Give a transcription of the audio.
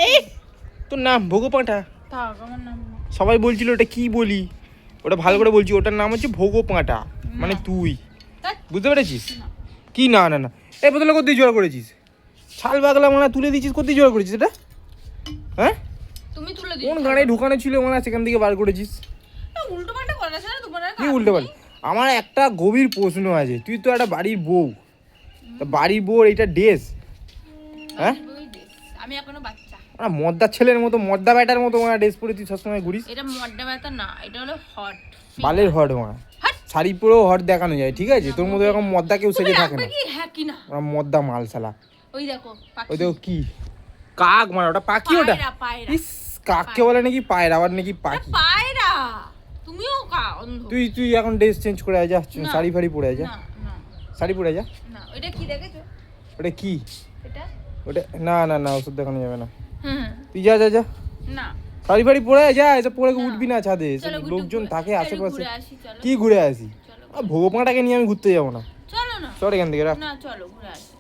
এই তোর নাম ভোগো পাঁঠা। থাক, আমার নাম না। সবাই বলছিল ওটা কি বলি, ওটা ভালো করে বলছি, ওটার নাম হচ্ছে ভোগো পাঁঠা, মানে তুই ধ্যাৎ, বুঝতে পেরেছিস? না। কি না না না, এই বোতলে কোথায় জোগাড় করেছিস? ছাল বাগলা মানে তুলে দিয়েছিস, কোথায় জোগাড় করেছিস এটা? হ্যাঁ, তুমি তুলে কোন দিও। গাড়ি ঢুকানো ছিল মানে সেখান থেকে বার করেছিস? উল্টো পাল্টা করা আছে না তোমার? কি উল্টে পারি? আমার একটা গভীর প্রশ্ন আছে, তুই তো একটা বাড়ির বউ, তা বাড়ির বউ এটা ড্রেস? হ্যাঁ, আমি এখনো বাচ্চা। ওরা মদ্দার ছেলের মতো, মদ্দা ব্যাটার মতো মানে ড্রেস পরে তুই সবসময় ঘুরিস। এটা মড্ডা ব্যথা না, এটা হলো হট। বালের হট মানে হাট। শাড়ি পরেও হট দেখানো যায়, ঠিক আছে? তোর মতো এরকম মদ্দা কেউ সেজে থাকে না। কি হ্যাঁ কি না? ওরা মদ্দা মাল শালা। ওই দেখো পাখি। ওই দেখো কি কাক, মানে ওটা পাখি? ওটা পায়রা, পায়রা। ইস, কাককে বলে নাকি পায়রা, আবার নাকি পাখি। পায়রা। তুমিও অন্ধ। তুই তুই এখন ড্রেস চেঞ্জ করে আয়, যা না। শাড়ি ফাড়ি পরে আয়, যা না না শাড়ি পরে আয়, যা। না, ওইটা কি দেখেছো? ওটা কি? এটা ওটা না না না, ওষুধ দেখানো যাবে না। হুম তুই যা যা যা, না। শাড়ি ফাড়ি পরে আয়, যা। এসব পরে না। উঠবি না ছাদে, এসব চলো লোকজন থাকে আশেপাশে। ঘুরে আসি, চলো। কি ঘুরে আসি? চলো ভোগপাটাকে নিয়ে আমি ঘুরতে যাবো না। চলো না। চল এখান থেকে, রাখ। না চলো ঘুরে আসি।